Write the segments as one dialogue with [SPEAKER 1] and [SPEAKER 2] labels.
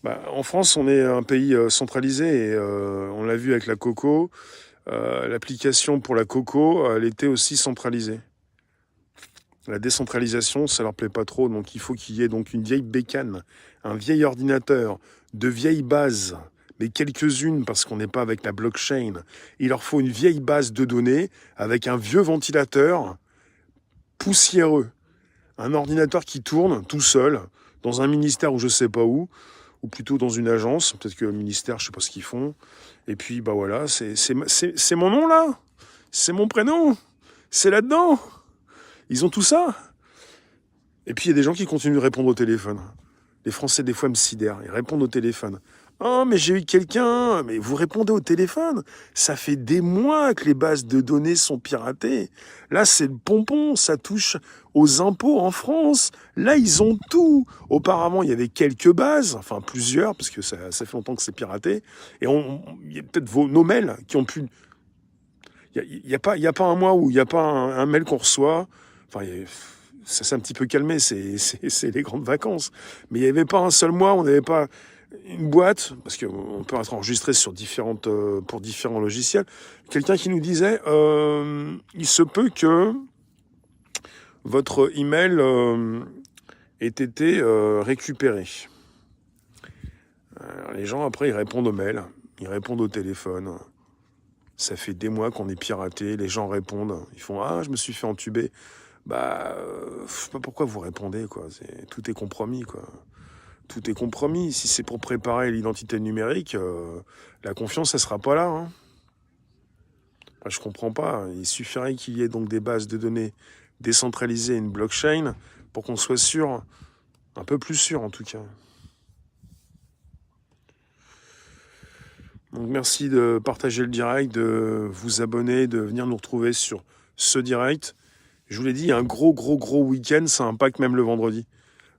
[SPEAKER 1] Bah, en France, on est un pays centralisé et on l'a vu avec la coco. L'application pour la coco, elle était aussi centralisée. La décentralisation, ça leur plaît pas trop, donc il faut qu'il y ait donc une vieille bécane, un vieil ordinateur, de vieilles bases, mais quelques-unes parce qu'on n'est pas avec la blockchain. Il leur faut une vieille base de données avec un vieux ventilateur poussiéreux, un ordinateur qui tourne tout seul dans un ministère ou je sais pas où, ou plutôt dans une agence, peut-être que le ministère, je sais pas ce qu'ils font. Et puis bah voilà, c'est mon nom là, c'est mon prénom, c'est là-dedans. Ils ont tout ça. Et puis il y a des gens qui continuent de répondre au téléphone. Les Français, des fois, me sidèrent. Ils répondent au téléphone. Oh, mais j'ai eu quelqu'un. Mais vous répondez au téléphone. Ça fait des mois que les bases de données sont piratées. Là, c'est le pompon. Ça touche aux impôts en France. Là, ils ont tout. Auparavant, il y avait quelques bases. Enfin, plusieurs, parce que ça fait longtemps que c'est piraté. Et il y a peut-être nos mails qui ont pu... Il y a pas un mois où il n'y a pas un mail qu'on reçoit. Enfin, ça s'est un petit peu calmé, c'est les grandes vacances. Mais il n'y avait pas un seul mois, on n'avait pas une boîte, parce qu'on peut être enregistré sur pour différents logiciels. Quelqu'un qui nous disait, il se peut que votre email ait été récupéré. Alors, les gens, après, ils répondent aux mails, ils répondent au téléphone. Ça fait des mois qu'on est piraté, les gens répondent, ils font « Ah, je me suis fait entuber ». Bah, je sais pas pourquoi vous répondez, quoi. Tout est compromis, quoi. Tout est compromis. Si c'est pour préparer l'identité numérique, la confiance, elle sera pas là, hein. Enfin, je comprends pas. Il suffirait qu'il y ait donc des bases de données décentralisées, une blockchain, pour qu'on soit sûr, un peu plus sûr en tout cas. Donc merci de partager le direct, de vous abonner, de venir nous retrouver sur ce direct. Je vous l'ai dit, un gros week-end, ça impacte même le vendredi.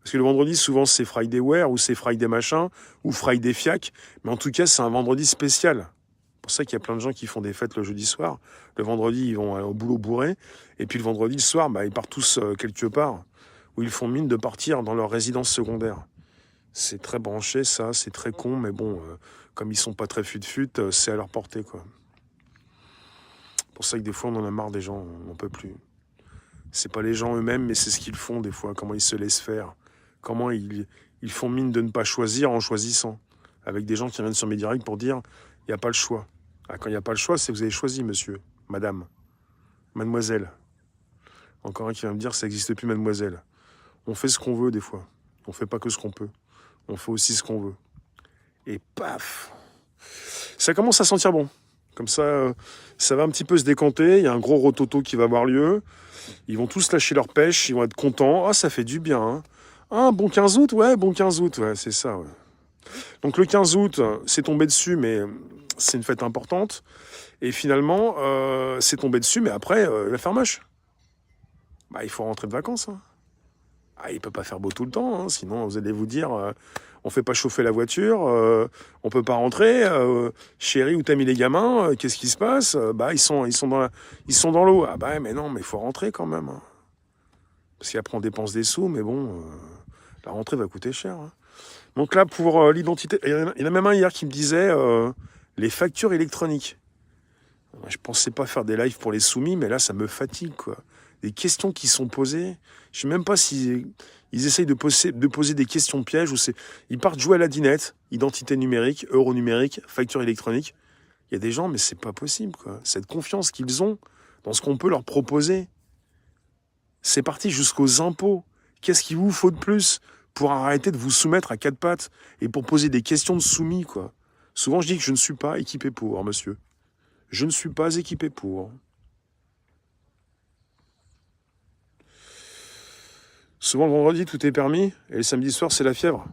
[SPEAKER 1] Parce que le vendredi, souvent, c'est Friday Wear, ou c'est Friday machin, ou Friday Fiac. Mais en tout cas, c'est un vendredi spécial. C'est pour ça qu'il y a plein de gens qui font des fêtes le jeudi soir. Le vendredi, ils vont au boulot bourré. Et puis le vendredi, le soir, bah, ils partent tous quelque part, où ils font mine de partir dans leur résidence secondaire. C'est très branché, ça, c'est très con, mais bon, comme ils sont pas très fut-fut, c'est à leur portée, quoi. C'est pour ça que des fois, on en a marre des gens, on n'en peut plus. C'est pas les gens eux-mêmes, mais c'est ce qu'ils font des fois, comment ils se laissent faire. Comment ils font mine de ne pas choisir en choisissant. Avec des gens qui viennent sur mes directs pour dire, il n'y a pas le choix. Ah, quand il n'y a pas le choix, c'est que vous avez choisi, monsieur, madame, mademoiselle. Encore un qui va me dire, ça n'existe plus, mademoiselle. On fait ce qu'on veut des fois. On fait pas que ce qu'on peut. On fait aussi ce qu'on veut. Et paf, ça commence à sentir bon. Comme ça va un petit peu se décanter. Il y a un gros rototo qui va avoir lieu. Ils vont tous lâcher leur pêche. Ils vont être contents. Ah, ça fait du bien, hein. Ah, bon 15 août, ouais, bon 15 août, ouais, c'est ça, ouais. Donc le 15 août, c'est tombé dessus, mais c'est une fête importante. Et finalement, c'est tombé dessus, mais après, la fermoche. Bah, il faut rentrer de vacances, hein. Ah, il peut pas faire beau tout le temps, hein, sinon vous allez vous dire, on fait pas chauffer la voiture, on peut pas rentrer, chérie, où t'as mis les gamins, qu'est-ce qui se passe? Bah, ils sont dans l'eau. Ah bah, mais non, mais il faut rentrer quand même, hein. Parce qu'après on dépense des sous, mais bon, la rentrée va coûter cher, hein. Donc là, pour l'identité, il y en a même un hier qui me disait les factures électroniques. Je pensais pas faire des lives pour les soumis, mais là, ça me fatigue, quoi. Des questions qui sont posées. Je sais même pas si ils essayent de poser des questions pièges ou ils partent jouer à la dinette, identité numérique, euro numérique, facture électronique. Il y a des gens, mais c'est pas possible, quoi. Cette confiance qu'ils ont dans ce qu'on peut leur proposer. C'est parti jusqu'aux impôts. Qu'est-ce qu'il vous faut de plus pour arrêter de vous soumettre à quatre pattes et pour poser des questions de soumis, quoi? Souvent, je dis que je ne suis pas équipé pour, hein, monsieur. Je ne suis pas équipé pour. Souvent, le vendredi, tout est permis, et le samedi soir, c'est la fièvre.